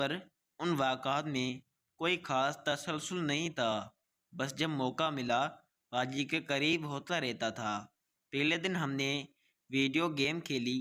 पर उन वाक़ात में कोई ख़ास तसलसल नहीं था। बस जब मौका मिला बाजी के करीब होता रहता था। पहले दिन हमने वीडियो गेम खेली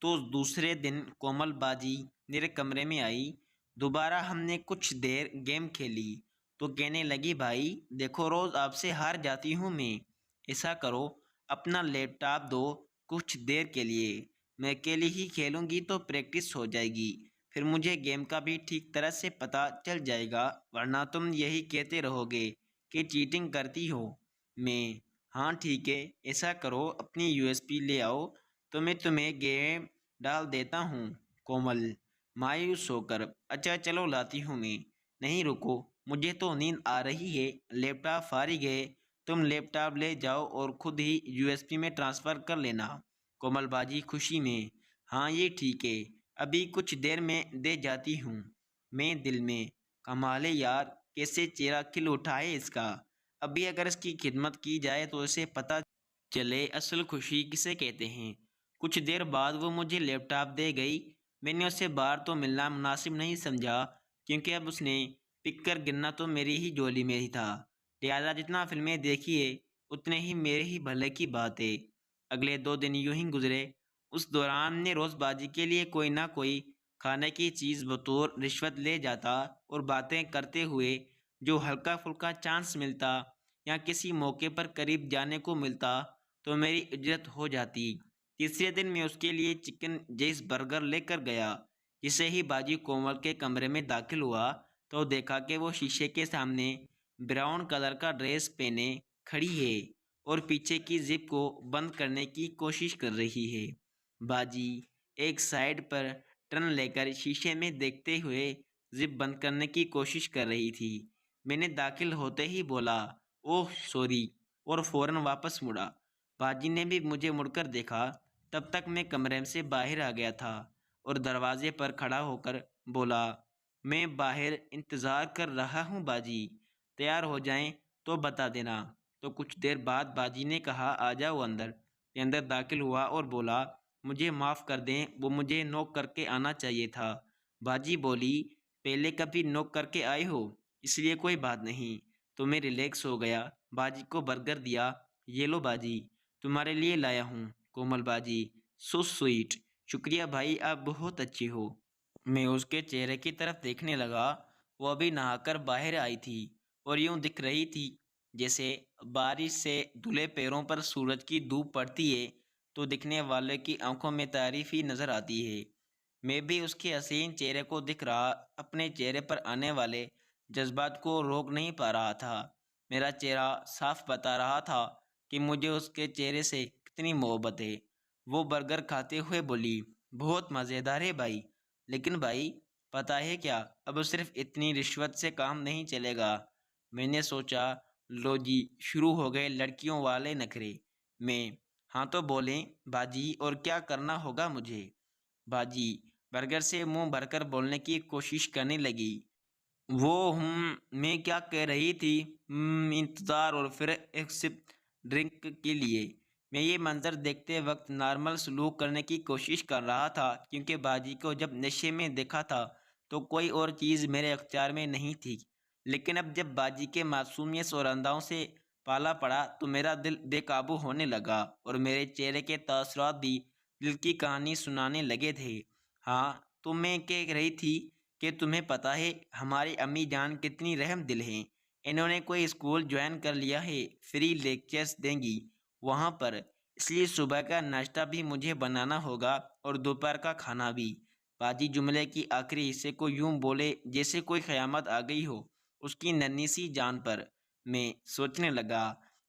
तो दूसरे दिन कोमल बाजी मेरे कमरे में आई। दोबारा हमने कुछ देर गेम खेली तो कहने लगी, भाई देखो रोज़ आपसे हार जाती हूँ मैं। ऐसा करो अपना लैपटॉप दो कुछ देर के लिए, मैं अकेली ही खेलूँगी तो प्रैक्टिस हो जाएगी। फिर मुझे गेम का भी ठीक तरह से पता चल जाएगा, वरना तुम यही कहते रहोगे कि चीटिंग करती हो। मैं, हाँ ठीक है, ऐसा करो अपनी यूएसपी ले आओ तो मैं तुम्हें गेम डाल देता हूँ। कोमल मायूस होकर, अच्छा चलो लाती हूँ मैं। नहीं रुको, मुझे तो नींद आ रही है, लैपटॉप फारिग है, तुम लैपटॉप ले जाओ और खुद ही यूएसपी में ट्रांसफ़र कर लेना। कोमल बाजी खुशी में, हाँ ये ठीक है, अभी कुछ देर में दे जाती हूँ। मैं दिल में, कमाल है यार, कैसे चेहरा खिल उठा है इसका। अभी अगर इसकी खिदमत की जाए तो इसे पता चले असल खुशी किसे कहते हैं। कुछ देर बाद वो मुझे लैपटॉप दे गई। मैंने उससे बाहर तो मिलना मुनासिब नहीं समझा, क्योंकि अब उसने पिक कर गिरना तो मेरी ही झोली में ही था। लिहाजा जितना फिल्में देखी है उतने ही मेरे ही भले की बात है। अगले 2 दिन यूं ही गुजरे। उस दौरान ने रोज़बाजी के लिए कोई ना कोई खाने की चीज़ बतौर रिश्वत ले जाता और बातें करते हुए जो हल्का फुल्का चांस मिलता या किसी मौके पर करीब जाने को मिलता तो मेरी इज्जत हो जाती। तीसरे दिन मैं उसके लिए चिकन जेस बर्गर लेकर गया। जिसे ही बाजी कोमल के कमरे में दाखिल हुआ तो देखा कि वो शीशे के सामने ब्राउन कलर का ड्रेस पहने खड़ी है और पीछे की जिप को बंद करने की कोशिश कर रही है। बाजी एक साइड पर टर्न लेकर शीशे में देखते हुए जिप बंद करने की कोशिश कर रही थी। मैंने दाखिल होते ही बोला, ओह सॉरी, और फ़ौरन वापस मुड़ा। बाजी ने भी मुझे मुड़कर देखा। तब तक मैं कमरे से बाहर आ गया था और दरवाजे पर खड़ा होकर बोला, मैं बाहर इंतज़ार कर रहा हूँ बाजी, तैयार हो जाएं तो बता देना। तो कुछ देर बाद बाजी ने कहा, आ जाओ अंदर। मैं अंदर दाखिल हुआ और बोला, मुझे माफ़ कर दें, वो मुझे नॉक करके आना चाहिए था। बाजी बोली, पहले कभी नॉक करके आए हो, इसलिए कोई बात नहीं। तो मैं रिलैक्स हो गया। बाजी को बर्गर दिया, ये लो बाजी, तुम्हारे लिए लाया हूँ। कोमल बाजी, सो स्वीट, शुक्रिया भाई, आप बहुत अच्छे हो। मैं उसके चेहरे की तरफ देखने लगा। वो अभी नहाकर बाहर आई थी और यूं दिख रही थी जैसे बारिश से धुले पैरों पर सूरज की धूप पड़ती है तो दिखने वाले की आंखों में तारीफ ही नजर आती है। मैं भी उसके हसीन चेहरे को दिख रहा, अपने चेहरे पर आने वाले जज्बात को रोक नहीं पा रहा था। मेरा चेहरा साफ बता रहा था कि मुझे उसके चेहरे से कितनी मोहब्बत है। वो बर्गर खाते हुए बोली, बहुत मज़ेदार है भाई, लेकिन भाई पता है क्या, अब सिर्फ इतनी रिश्वत से काम नहीं चलेगा। मैंने सोचा, लो जी शुरू हो गए लड़कियों वाले नखरे। मैं, हाँ तो बोलें बाजी, और क्या करना होगा मुझे। बाजी बर्गर से मुंह भरकर बोलने की कोशिश करने लगी। वो मैं क्या कह रही थी, इंतज़ार और फिर एक सिप ड्रिंक के लिए। मैं ये मंज़र देखते वक्त नॉर्मल सलूक करने की कोशिश कर रहा था, क्योंकि बाजी को जब नशे में देखा था तो कोई और चीज़ मेरे अख्तियार में नहीं थी। लेकिन अब जब बाजी के मासूमियत और अंदाज़ों से पाला पड़ा तो मेरा दिल बेकाबू होने लगा और मेरे चेहरे के तासुरात भी दिल की कहानी सुनाने लगे थे। हाँ, तो मैं कह रही थी कि तुम्हें पता है हमारी अम्मी जान कितनी रहम दिल हैं। इन्होंने कोई स्कूल ज्वाइन कर लिया है, फ्री लेक्चर्स देंगी वहाँ पर, इसलिए सुबह का नाश्ता भी मुझे बनाना होगा और दोपहर का खाना भी। बाजी जुमले की आखिरी हिस्से को यूं बोले जैसे कोई क़यामत आ गई हो उसकी नन्ही सी जान पर। मैं सोचने लगा,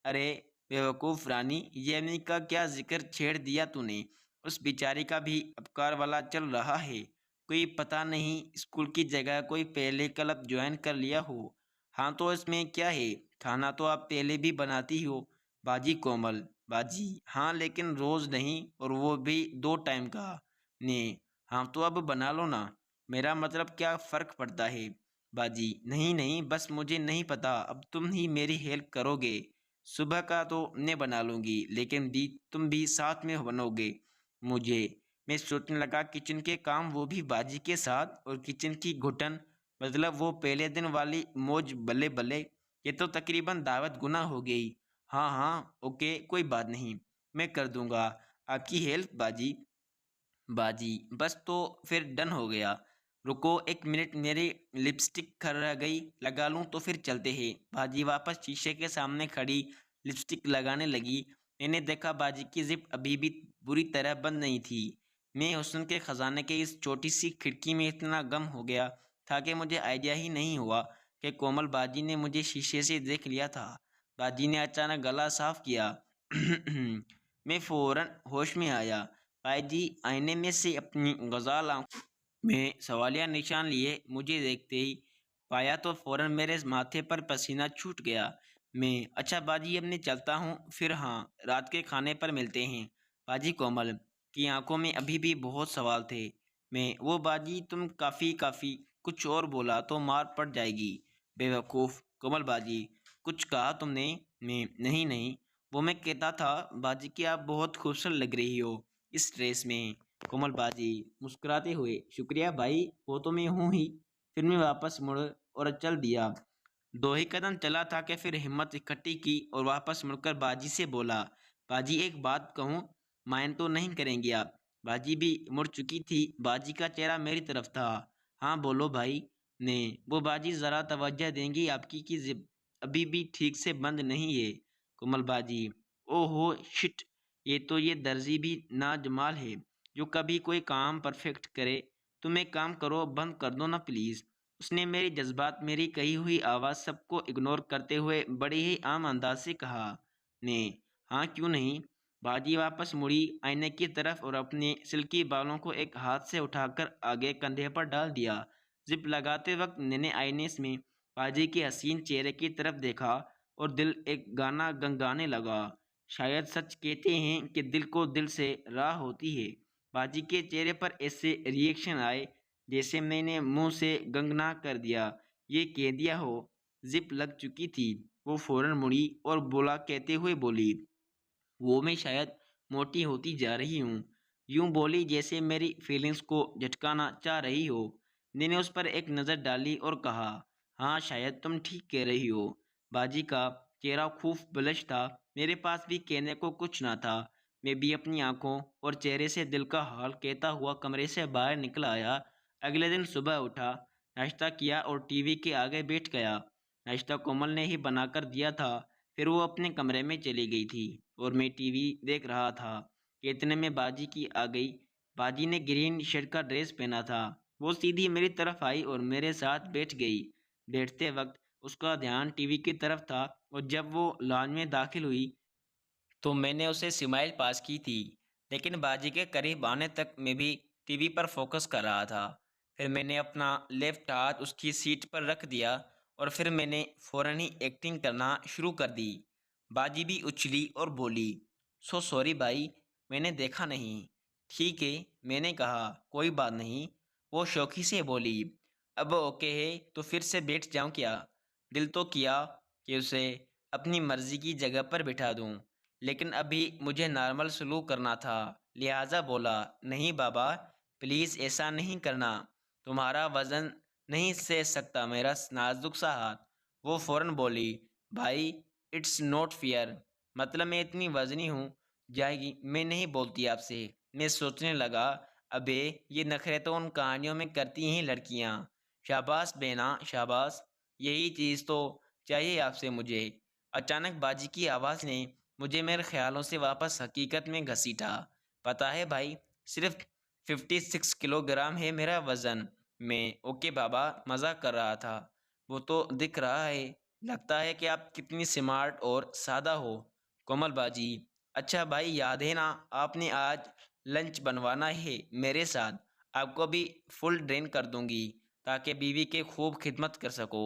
अरे बेवकूफ़ रानी, ये अम्मी का क्या जिक्र छेड़ दिया तूने। उस बेचारी का भी अबकार वाला चल रहा है, कोई पता नहीं स्कूल की जगह कोई पहले क्लब ज्वाइन कर लिया हो। हाँ तो इसमें क्या है, खाना तो आप पहले भी बनाती हो। बाजी कोमल बाजी, हाँ लेकिन रोज़ नहीं, और वो भी 2 टाइम का। ने, हाँ तो अब बना लो ना, मेरा मतलब क्या फ़र्क पड़ता है। बाजी, नहीं नहीं, बस मुझे नहीं पता, अब तुम ही मेरी हेल्प करोगे। सुबह का तो मैं बना लूँगी, लेकिन दी तुम भी साथ में बनोगे। मुझे मैं सोचने लगा किचन के काम वो भी बाजी के साथ, और किचन की घुटन मतलब वो पहले दिन वाली मौज, बल्ले बल्ले, ये तो तकरीबन दावत गुना हो गई। हाँ हाँ ओके कोई बात नहीं, मैं कर दूंगा आपकी हेल्प बाजी। बाजी बस तो फिर डन हो गया। रुको एक मिनट, मेरी लिपस्टिक खर रह गई, लगा लूं तो फिर चलते हैं। बाजी वापस शीशे के सामने खड़ी लिपस्टिक लगाने लगी। मैंने देखा बाजी की जिप अभी भी बुरी तरह बंद नहीं थी। मैं हुस्न के खजाने के इस छोटी सी खिड़की में इतना गम हो गया था कि मुझे आइडिया ही नहीं हुआ कि कोमल बाजी ने मुझे शीशे से देख लिया था। बाजी ने अचानक गला साफ किया। मैं फौरन होश में आया। बाजी आईने में से अपनी गजाल आंखों में सवालिया निशान लिए मुझे देखते ही पाया तो फौरन मेरे माथे पर पसीना छूट गया। मैं अच्छा बाजी अब मैं चलता हूँ फिर, हाँ रात के खाने पर मिलते हैं। बाजी कोमल की आंखों में अभी भी बहुत सवाल थे। मैं वो बाजी तुम काफ़ी काफ़ी कुछ और बोला तो मार पड़ जाएगी। बेवकूफ़ कोमल बाजी कुछ कहा तुमने? मैं नहीं नहीं, वो मैं कहता था बाजी कि आप बहुत खूबसूरत लग रही हो इस ड्रेस में। कोमल बाजी मुस्कुराते हुए शुक्रिया भाई, वो तो मैं हूँ ही। फिर मैं वापस मुड़ और चल दिया। दो ही कदम चला था कि फिर हिम्मत इकट्ठी की और वापस मुड़कर बाजी से बोला, बाजी एक बात कहूँ, माइंड तो नहीं करेंगी आप? बाजी भी मुड़ चुकी थी, बाजी का चेहरा मेरी तरफ था। हाँ बोलो भाई। ने वो बाजी ज़रा तवज्जो देंगी आपकी कि जिप अभी भी ठीक से बंद नहीं है। कोमल बाजी ओहो शिट, ये दर्जी भी ना जमाल है जो कभी कोई काम परफेक्ट करे। तुम एक काम करो, बंद कर दो ना प्लीज़। उसने मेरी जज्बात, मेरी कही हुई आवाज़ सबको इग्नोर करते हुए बड़े ही आम अंदाज से कहा। ने हाँ क्यों नहीं। बाजी वापस मुड़ी आईने की तरफ और अपने सिल्की बालों को एक हाथ से उठाकर आगे कंधे पर डाल दिया। जिप लगाते वक्त मैंने आईने में बाजी के हसीन चेहरे की तरफ देखा और दिल एक गाना गंगाने लगा। शायद सच कहते हैं कि दिल को दिल से राह होती है। बाजी के चेहरे पर ऐसे रिएक्शन आए जैसे मैंने मुंह से गंगना कर दिया, ये कह दिया हो। जिप लग चुकी थी। वो फौरन मुड़ी और बोला कहते हुए बोली, वो मैं शायद मोटी होती जा रही हूँ। यूं बोली जैसे मेरी फीलिंग्स को झटकाना चाह रही हो। मैंने उस पर एक नज़र डाली और कहा, हाँ शायद तुम ठीक कह रही हो। बाजी का चेहरा खूब बलश था। मेरे पास भी कहने को कुछ ना था। मैं भी अपनी आंखों और चेहरे से दिल का हाल कहता हुआ कमरे से बाहर निकल आया। अगले दिन सुबह उठा, नाश्ता किया और टीवी के आगे बैठ गया। नाश्ता कोमल ने ही बनाकर दिया था। फिर वो अपने कमरे में चली गई थी और मैं टीवी देख रहा था कि इतने में बाजी की आ गई। बाजी ने ग्रीन शर्ट का ड्रेस पहना था। वो सीधी मेरी तरफ आई और मेरे साथ बैठ गई। बैठते वक्त उसका ध्यान टीवी की तरफ था और जब वो लॉन में दाखिल हुई तो मैंने उसे स्माइल पास की थी। लेकिन बाजी के करीब आने तक मैं भी टीवी पर फोकस कर रहा था। फिर मैंने अपना लेफ्ट हाथ उसकी सीट पर रख दिया और फिर मैंने फ़ौरन ही एक्टिंग करना शुरू कर दी। बाजी भी उछली और बोली, सो सॉरी भाई, मैंने देखा नहीं। ठीक है, मैंने कहा, कोई बात नहीं। वो शौकी से बोली, अब ओके है तो फिर से बैठ जाऊं क्या? दिल तो किया कि उसे अपनी मर्जी की जगह पर बिठा दूं, लेकिन अभी मुझे नॉर्मल सलूक करना था। लिहाजा बोला, नहीं बाबा प्लीज़ ऐसा नहीं करना, तुम्हारा वज़न नहीं सह सकता मेरा नाजुक सा हाथ। वो फ़ौरन बोली, भाई इट्स नॉट फेयर, मतलब मैं इतनी वज़नी हूँ जाएगी, मैं नहीं बोलती आपसे। मैं सोचने लगा, अबे ये नखरे तो उन कहानियों में करती हैं लड़कियाँ। शाबाश बेना शाबाश, यही चीज़ तो चाहिए आपसे मुझे। अचानक बाजी की आवाज़ ने मुझे मेरे ख्यालों से वापस हकीकत में घसीटा। पता है भाई, सिर्फ 56 किलोग्राम है मेरा वज़न। मैं ओके बाबा मज़ाक कर रहा था। वो तो दिख रहा है। लगता है कि आप कितनी स्मार्ट और सादा हो। कोमल बाजी अच्छा भाई याद है ना, आपने आज लंच बनवाना है मेरे साथ। आपको भी फुल ड्रेन कर दूंगी ताकि बीवी के खूब खिदमत कर सको।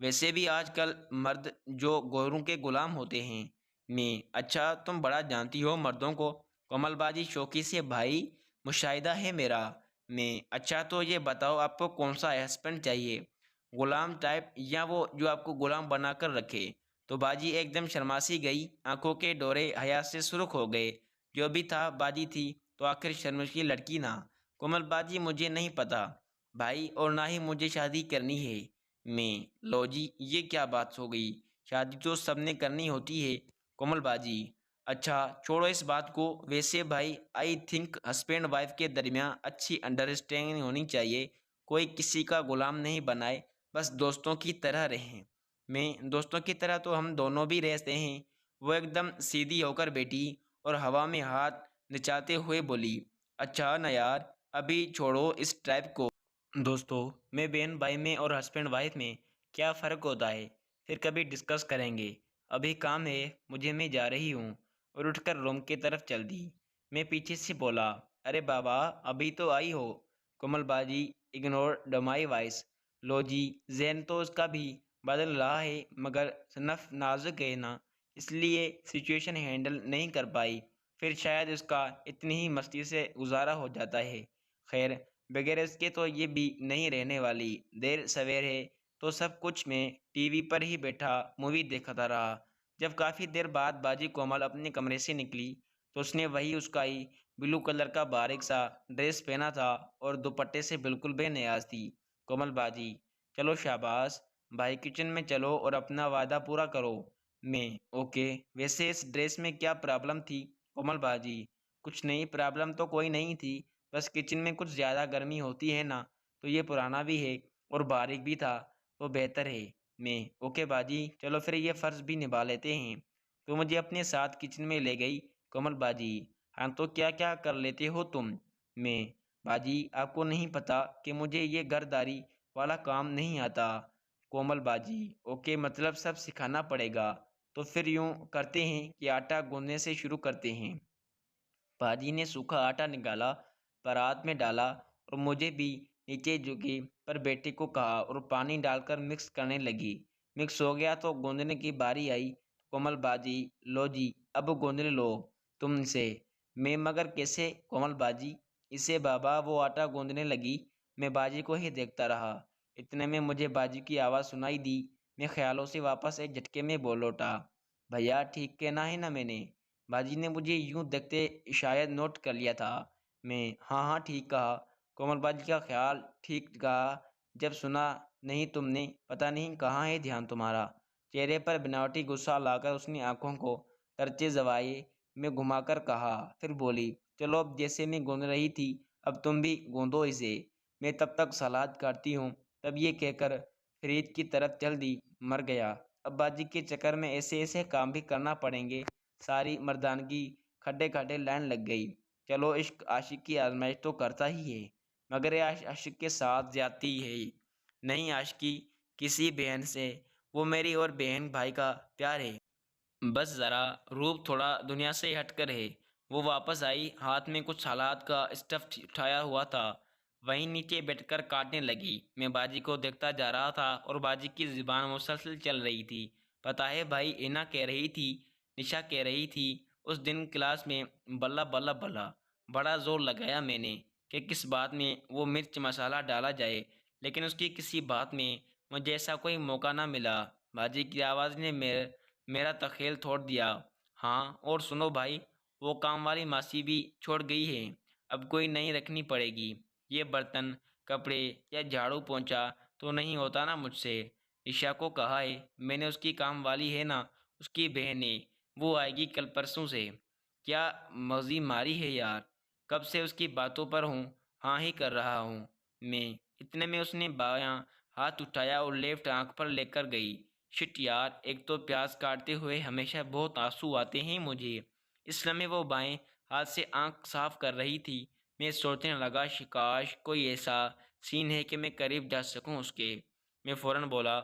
वैसे भी आजकल मर्द जो गोरों के गुलाम होते हैं। मैं अच्छा तुम बड़ा जानती हो मर्दों को। कोमलबाजी शौकी से भाई मुशाहिदा है मेरा। मैं अच्छा तो ये बताओ आपको कौन सा हस्बैंड चाहिए, गुलाम टाइप या वो जो आपको गुलाम बनाकर रखे? तो बाजी एकदम शर्मा सी गई, आंखों के डोरे हया से सुर्ख हो गए। जो भी था बाजी थी, तो आखिर शर्मिष्ठी लड़की ना। कोमल बाजी मुझे नहीं पता भाई, और ना ही मुझे शादी करनी है। मैं लो जी, ये क्या बात हो गई? शादी तो सबने करनी होती है। कोमल बाजी अच्छा छोड़ो इस बात को। वैसे भाई आई थिंक हस्बैंड वाइफ के दरमियान अच्छी अंडरस्टैंडिंग होनी चाहिए। कोई किसी का गुलाम नहीं बनाए, बस दोस्तों की तरह रहें। मैं दोस्तों की तरह तो हम दोनों भी रहते हैं। वो एकदम सीधी होकर बैठी और हवा में हाथ नचाते हुए बोली, अच्छा न यार, अभी छोड़ो इस टाइप को। दोस्तों में बहन भाई में और हस्बैंड वाइफ में क्या फ़र्क होता है फिर कभी डिस्कस करेंगे। अभी काम है मुझे, मैं जा रही हूँ। और उठकर रूम की तरफ चल दी। मैं पीछे से बोला, अरे बाबा अभी तो आई हो। कोमल बाजी इग्नोर द माई वॉइस। लो जी, जहन तो उसका भी बदल रहा है मगर सनफ नाजुक है ना, इसलिए सिचुएशन हैंडल नहीं कर पाई। फिर शायद उसका इतनी ही मस्ती से गुजारा हो जाता है। खैर बगैर इसके तो ये भी नहीं रहने वाली। देर सवेरे तो सब कुछ मैं टीवी पर ही बैठा मूवी देखता रहा। जब काफ़ी देर बाद बाजी कोमल अपने कमरे से निकली तो उसने वही उसका ही ब्लू कलर का बारीक सा ड्रेस पहना था और दुपट्टे से बिल्कुल बेनियाज थी। कोमल बाजी चलो शाबाश भाई, किचन में चलो और अपना वादा पूरा करो। मैं ओके। वैसे इस ड्रेस में क्या प्रॉब्लम थी? कोमल बाजी कुछ नहीं, प्रॉब्लम तो कोई नहीं थी, बस किचन में कुछ ज़्यादा गर्मी होती है ना, तो ये पुराना भी है और बारीक भी था, वो बेहतर है। मैं ओके बाजी, चलो फिर ये फ़र्ज़ भी निभा लेते हैं। तो मुझे अपने साथ किचन में ले गई। कोमल बाजी हाँ तो क्या क्या कर लेते हो तुम? मैं बाजी आपको नहीं पता कि मुझे ये घरदारी वाला काम नहीं आता। कोमल बाजी ओके, मतलब सब सिखाना पड़ेगा। तो फिर यूँ करते हैं कि आटा गूंदने से शुरू करते हैं। पाजी ने सूखा आटा निकाला, परात में डाला और मुझे भी नीचे झुके पर बेटे को कहा और पानी डालकर मिक्स करने लगी। मिक्स हो गया तो गूंदने की बारी आई। कोमल बाजी लो जी, अब गूंद लो तुमसे। मैं मगर कैसे? कोमल बाजी इसे बाबा। वो आटा गूंदने लगी। मैं बाजी को ही देखता रहा। इतने में मुझे बाजी की आवाज़ सुनाई दी। मैं ख्यालों से वापस एक झटके में बोल उठा, भैया ठीक कहना है ना मैंने? बाजी ने मुझे यूं देखते शायद नोट कर लिया था। मैं हाँ हाँ ठीक कहा। कोमल बाजी का ख्याल ठीक कहा। जब सुना नहीं तुमने, पता नहीं कहाँ है ध्यान तुम्हारा। चेहरे पर बनावटी गुस्सा लाकर उसने आंखों को तरचे जवाए में घुमाकर कहा, फिर बोली, चलो अब जैसे मैं गूंद रही थी अब तुम भी गूंदो इसे। मैं तब तक सलाद काटती हूँ। तब ये कहकर फ्रिज की तरफ चल दी। मर गया, अब बाजी के चक्कर में ऐसे ऐसे काम भी करना पड़ेंगे। सारी मर्दानगी खड्डे खड्डे लाइन लग गई। चलो इश्क आशिक की आजमाइश तो करता ही है, मगर ये आशिक के साथ ज्यादती है। नहीं आशिकी किसी बहन से, वो मेरी और बहन भाई का प्यार है। बस ज़रा रूप थोड़ा दुनिया से हटकर है। वो वापस आई, हाथ में कुछ सलाद का स्टफ उठाया हुआ था। वहीं नीचे बैठकर काटने लगी। मैं बाजी को देखता जा रहा था और बाजी की ज़ुबान मुसलसल चल रही थी। पता है भाई, इना कह रही थी, निशा कह रही थी उस दिन क्लास में, बल्ला बल्ला बल्ला। बड़ा जोर लगाया मैंने कि किस बात में वो मिर्च मसाला डाला जाए, लेकिन उसकी किसी बात में मुझे ऐसा कोई मौका ना मिला। बाजी की आवाज़ ने मेरा तखेल तोड़ दिया। हाँ और सुनो भाई, वो काम वाली मासी भी छोड़ गई है, अब कोई नहीं रखनी पड़ेगी। ये बर्तन कपड़े या झाड़ू पोंछा तो नहीं होता ना मुझसे। ईशा को कहा है मैंने, उसकी काम वाली है ना, उसकी बहन है, वो आएगी कल परसों से। क्या मर्जी मारी है यार, कब से उसकी बातों पर हूँ, हाँ ही कर रहा हूँ मैं। इतने में उसने बायां हाथ उठाया और लेफ्ट आंख पर लेकर गई। शिट यार, एक तो प्याज काटते हुए हमेशा बहुत आंसू आते हैं मुझे। इस समय वो बाएं हाथ से आंख साफ कर रही थी। मैं सोचने लगा शिकाश कोई ऐसा सीन है कि मैं करीब जा सकूं उसके। मैं फ़ौरन बोला,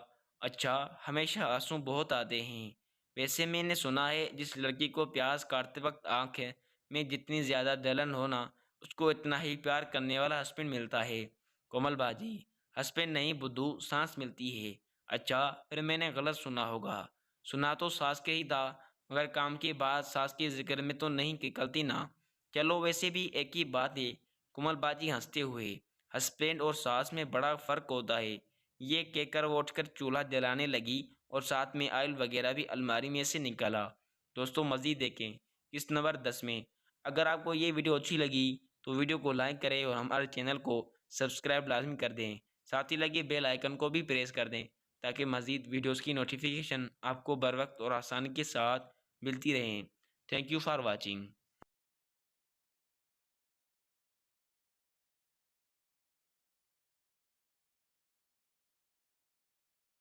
अच्छा हमेशा आंसू बहुत आते हैं। वैसे मैंने सुना है जिस लड़की को प्याज काटते वक्त आंख में जितनी ज़्यादा जलन हो ना, उसको इतना ही प्यार करने वाला हस्बैंड मिलता है। कोमल बाजी हस्बैंड नहीं बुद्धू, सांस मिलती है। अच्छा फिर मैंने गलत सुना होगा। सुना तो सास के ही था, मगर काम की बात सास के जिक्र में तो नहीं निकलती ना। चलो वैसे भी एक ही बात है। कुमल बाजी हंसते हुए, हस्बैंड और सास में बड़ा फ़र्क होता है। ये कहकर वो उठकर चूल्हा जलाने लगी और साथ में ऑयल वगैरह भी अलमारी में से निकाला। दोस्तों मज़ीद देखें किस्त नंबर 10 में। अगर आपको ये वीडियो अच्छी लगी तो वीडियो को लाइक करें और हमारे चैनल को सब्सक्राइब लाजमी कर दें। साथ ही लगे बेल आइकन को भी प्रेस कर दें ताकि मज़ीद वीडियोस की नोटिफिकेशन आपको बर वक्त और आसानी के साथ मिलती रहें। Thank you for watching.